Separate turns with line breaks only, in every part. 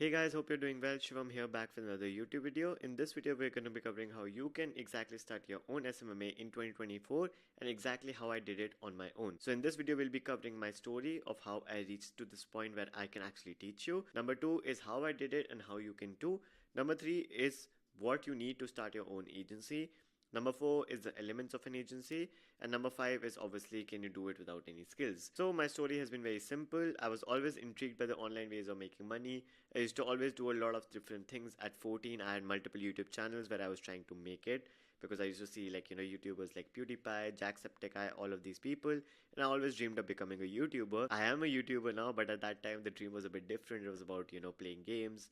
Hey guys, hope you're doing well. Shivam here, back with another YouTube video. In this video, we're going to be covering how you can exactly start your own SMMA in 2024 and exactly how I did it on my own. So in this video, we'll be covering my story of how I reached to this point where I can actually teach you. Number 2 is how I did it and how you can too. Number 3 is what you need to start your own agency. Number 4 is the elements of an agency, and number 5 is obviously can you do it without any skills. So my story has been very simple. I was always intrigued by the online ways of making money. I used to always do a lot of different things. At 14, I had multiple YouTube channels where I was trying to make it because I used to see YouTubers like PewDiePie, Jacksepticeye, all of these people, and I always dreamed of becoming a YouTuber. I am a YouTuber now, but at that time the dream was a bit different. It was about playing games,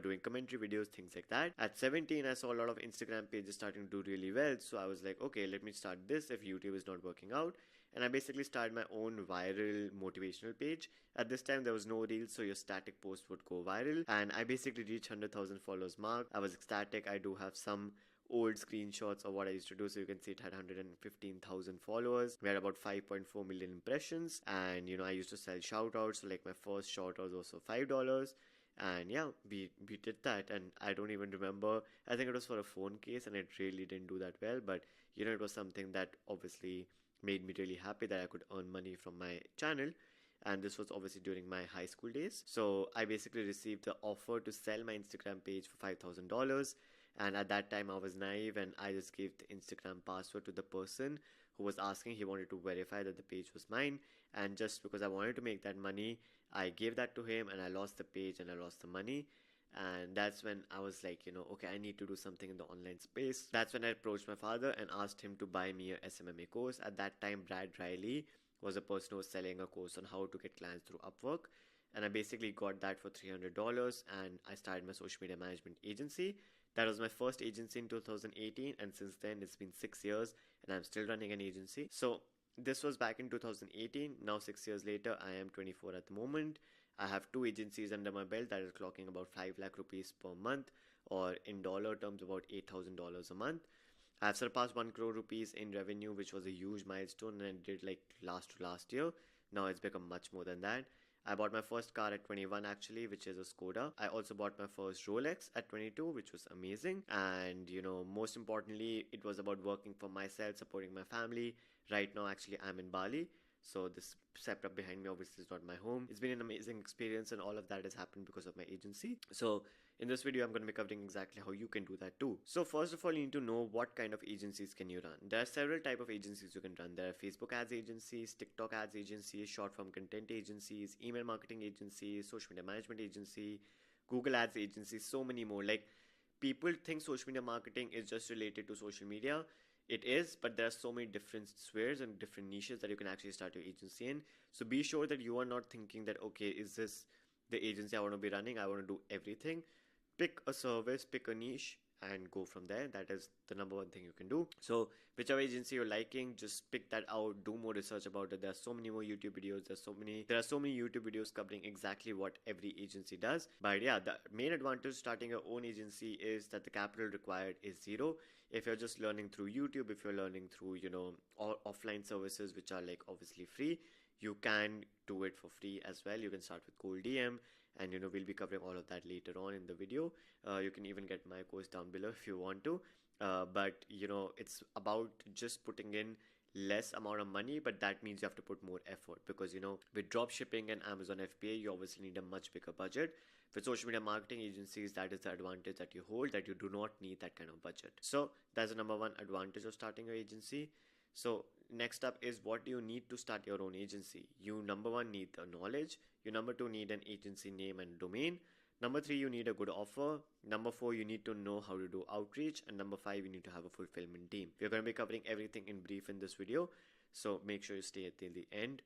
doing commentary videos, things like that. At 17, I saw a lot of Instagram pages starting to do really well, so I was like, okay, let me start this if YouTube is not working out. And I basically started my own viral motivational page. At this time, there was no reels, so your static post would go viral. And I basically reached 100,000 followers mark. I was ecstatic. I do have some old screenshots of what I used to do. So you can see it had 115,000 followers. We had about 5.4 million impressions. And I used to sell shout outs. So like my first shout out was for $5. And yeah, we did that, and I don't even remember. I think it was for a phone case, and it really didn't do that well, but it was something that obviously made me really happy that I could earn money from my channel. And this was obviously during my high school days. So I basically received the offer to sell my Instagram page for $5,000. And at that time, I was naive and I just gave the Instagram password to the person who was asking. He wanted to verify that the page was mine. And just because I wanted to make that money, I gave that to him and I lost the page and I lost the money. And that's when I was like, okay, I need to do something in the online space. That's when I approached my father and asked him to buy me a SMMA course. At that time, Brad Riley was a person who was selling a course on how to get clients through Upwork. And I basically got that for $300 and I started my social media management agency. That was my first agency in 2018, and since then it's been 6 years and I'm still running an agency. So this was back in 2018. Now 6 years later, I am 24 at the moment. I have two agencies under my belt that is clocking about 5 lakh rupees per month, or in dollar terms about $8,000 a month. I have surpassed 1 crore rupees in revenue, which was a huge milestone, and I did like last year. Now it's become much more than that. I bought my first car at 21 actually, which is a Skoda. I also bought my first Rolex at 22, which was amazing. And most importantly, it was about working for myself, supporting my family. Right now, actually, I'm in Bali. So this setup behind me obviously is not my home. It's been an amazing experience, and all of that has happened because of my agency. So in this video, I'm going to be covering exactly how you can do that too. So first of all, you need to know what kind of agencies can you run. There are several type of agencies you can run. There are Facebook ads agencies, TikTok ads agencies, short form content agencies, email marketing agencies, social media management agency, Google ads agencies, so many more. Like, people think social media marketing is just related to social media. It is, but there are so many different spheres and different niches that you can actually start your agency in. So be sure that you are not thinking that, okay, is this the agency I want to be running? I want to do everything. Pick a service, pick a niche, and go from there. That is the number one thing you can do. So whichever agency you're liking, just pick that out, do more research about it. There are so many more YouTube videos. There are so many YouTube videos covering exactly what every agency does. But yeah, the main advantage starting your own agency is that the capital required is zero. If you're just learning through YouTube, if you're learning through offline services which are like obviously free, you can do it for free as well. You can start with cold DM, and we'll be covering all of that later on in the video. You can even get my course down below if you want to. But it's about just putting in less amount of money, but that means you have to put more effort, because with drop shipping and Amazon FBA, you obviously need a much bigger budget. With social media marketing agencies, that is the advantage that you hold, that you do not need that kind of budget. So that's the number one advantage of starting your agency. So next up is, what do you need to start your own agency? You number one need the knowledge. You number two need an agency name and domain. Number three, you need a good offer. Number four, you need to know how to do outreach. And number five, you need to have a fulfillment team. We're going to be covering everything in brief in this video, so make sure you stay till the end.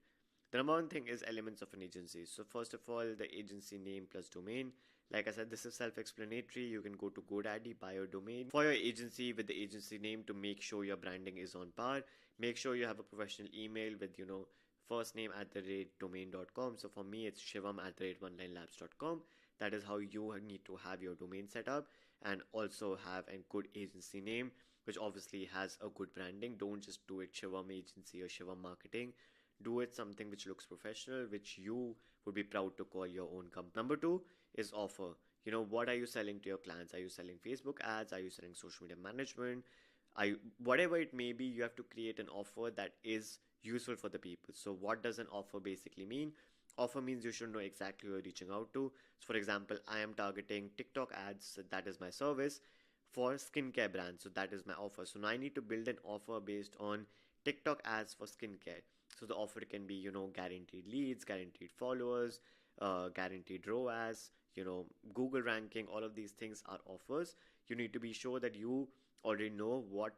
The number one thing is elements of an agency. So first of all, the agency name plus domain. Like I said, this is self-explanatory. You can go to GoDaddy, buy your domain for your agency with the agency name to make sure your branding is on par. Make sure you have a professional email with, first name @domain.com. So for me, it's shivam @onelinelabs.com. That is how you need to have your domain set up, and also have a good agency name, which obviously has a good branding. Don't just do it Shivam Agency or Shivam Marketing. Do it something which looks professional, which you would be proud to call your own company. Number two is offer. What are you selling to your clients? Are you selling Facebook ads? Are you selling social media management? Whatever it may be, you have to create an offer that is useful for the people. So what does an offer basically mean? Offer means you should know exactly who you're reaching out to. So for example, I am targeting TikTok ads, so that is my service, for skincare brands. So that is my offer. So now I need to build an offer based on TikTok ads for skincare. So the offer can be, guaranteed leads, guaranteed followers, guaranteed ROAS, Google ranking. All of these things are offers. You need to be sure that you already know what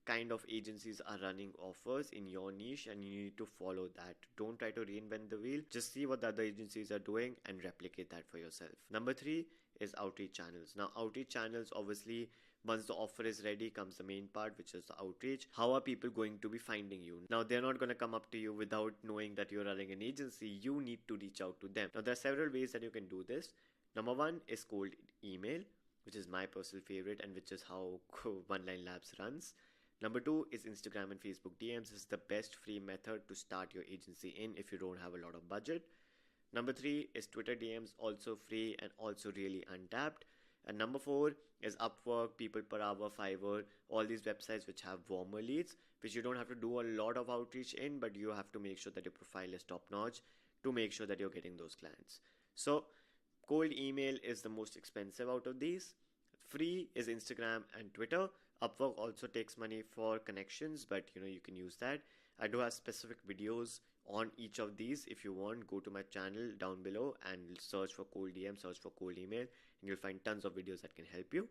kind of agencies are running offers in your niche, and you need to follow that. Don't try to reinvent the wheel. Just see what the other agencies are doing and replicate that for yourself. Number 3 is outreach channels. Now outreach channels, obviously, once the offer is ready comes the main part, which is the outreach. How are people going to be finding you? Now they're not going to come up to you without knowing that you're running an agency. You need to reach out to them. Now there are several ways that you can do this. Number 1 is cold email, which is my personal favorite and which is how One Line Labs runs. Number 2 is Instagram and Facebook DMs. This is the best free method to start your agency in if you don't have a lot of budget. Number 3 is Twitter DMs, also free and also really untapped. And number 4 is Upwork, People Per Hour, Fiverr, all these websites which have warmer leads, which you don't have to do a lot of outreach in, but you have to make sure that your profile is top notch to make sure that you're getting those clients. So cold email is the most expensive out of these. Free is Instagram and Twitter. Upwork also takes money for connections, but you can use that. I do have specific videos on each of these. If you want, go to my channel down below and search for cold DM, search for cold email, and you'll find tons of videos that can help you.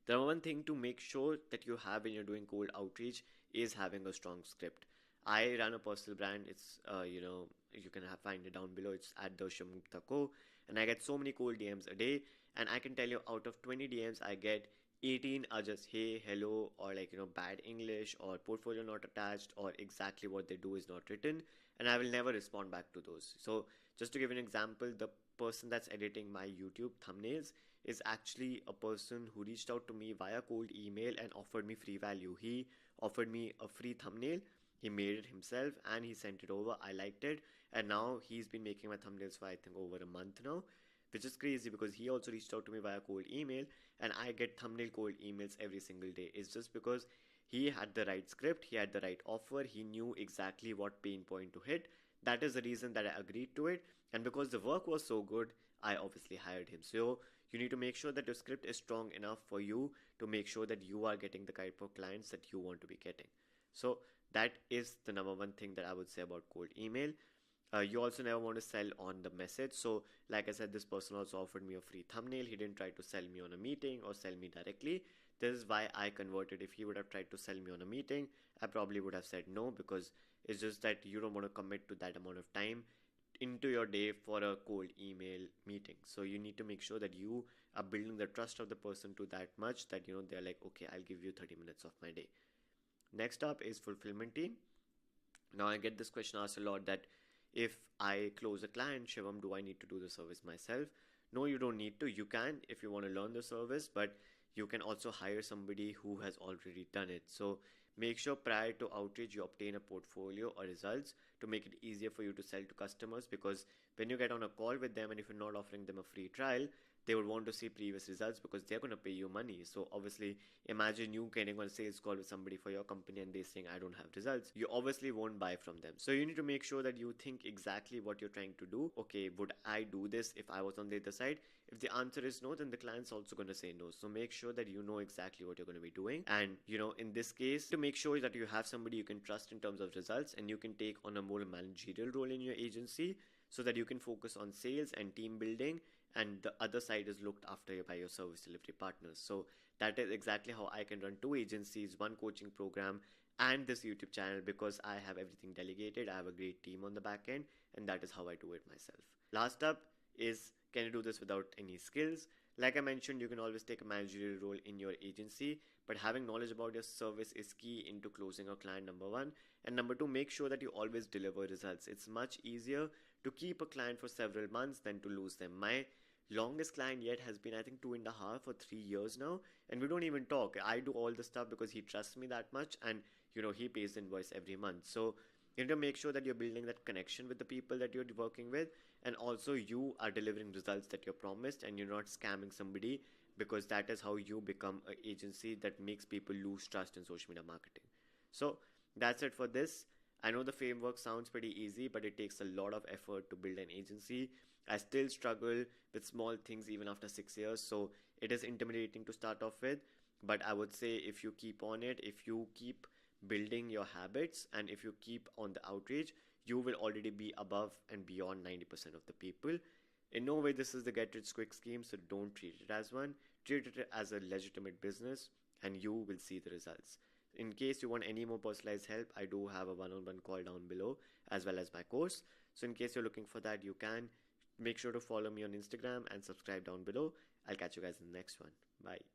The one thing to make sure that you have when you're doing cold outreach is having a strong script. I run a personal brand. It's you can find it down below. It's at the Shamukta.co, and I get so many cold DMs a day. And I can tell you, out of 20 DMs, I get 18 are just hey, hello, or bad English, or portfolio not attached, or exactly what they do is not written, and I will never respond back to those. So just to give an example, the person that's editing my YouTube thumbnails is actually a person who reached out to me via cold email and offered me free value. He offered me a free thumbnail. He made it himself and he sent it over. I liked it, and now he's been making my thumbnails for I think over a month now, which is crazy because he also reached out to me via cold email, and I get thumbnail cold emails every single day. It's just because he had the right script, he had the right offer, he knew exactly what pain point to hit. That is the reason that I agreed to it, and because the work was so good, I obviously hired him. So you need to make sure that your script is strong enough for you to make sure that you are getting the type of clients that you want to be getting. So that is the number 1 thing that I would say about cold email. You also never want to sell on the message. So like I said, this person also offered me a free thumbnail. He didn't try to sell me on a meeting or sell me directly. This is why I converted. If he would have tried to sell me on a meeting, I probably would have said no, because it's just that you don't want to commit to that amount of time into your day for a cold email meeting. So you need to make sure that you are building the trust of the person to that much that they're like, okay, I'll give you 30 minutes of my day. Next up is fulfillment team. Now I get this question asked a lot, that if I close a client, Shivam, do I need to do the service myself? No, you don't need to. You can if you want to learn the service, but you can also hire somebody who has already done it. So make sure prior to outreach you obtain a portfolio or results to make it easier for you to sell to customers, because when you get on a call with them and if you're not offering them a free trial, they would want to see previous results because they're going to pay you money. So obviously, imagine you getting on a sales call with somebody for your company and they saying, I don't have results. You obviously won't buy from them. So you need to make sure that you think exactly what you're trying to do. Okay, would I do this if I was on the other side? If the answer is no, then the client's also going to say no. So make sure that you know exactly what you're going to be doing. And in this case, to make sure that you have somebody you can trust in terms of results and you can take on a more managerial role in your agency, so that you can focus on sales and team building, and the other side is looked after by your service delivery partners. So that is exactly how I can run 2 agencies, 1 coaching program, and this YouTube channel, because I have everything delegated. I have a great team on the back end, and that is how I do it myself. Last up is, can you do this without any skills? Like I mentioned, you can always take a managerial role in your agency, but having knowledge about your service is key into closing a client, number 1. And number 2, make sure that you always deliver results. It's much easier to keep a client for several months than to lose them. My longest client yet has been I think 2.5 or 3 years now, and we don't even talk. I do all the stuff because he trusts me that much, and he pays the invoice every month. So you need to make sure that you're building that connection with the people that you're working with, and also you are delivering results that you're promised and you're not scamming somebody, because that is how you become an agency that makes people lose trust in social media marketing. So that's it for this. I know the framework sounds pretty easy, but it takes a lot of effort to build an agency. I still struggle with small things even after 6 years, so it is intimidating to start off with. But I would say if you keep on it, if you keep building your habits, and if you keep on the outreach, you will already be above and beyond 90% of the people. In no way this is the get rich quick scheme, so don't treat it as one. Treat it as a legitimate business, and you will see the results. In case you want any more personalized help, I do have a one-on-one call down below, as well as my course. So in case you're looking for that, you can make sure to follow me on Instagram and subscribe down below. I'll catch you guys in the next one. Bye.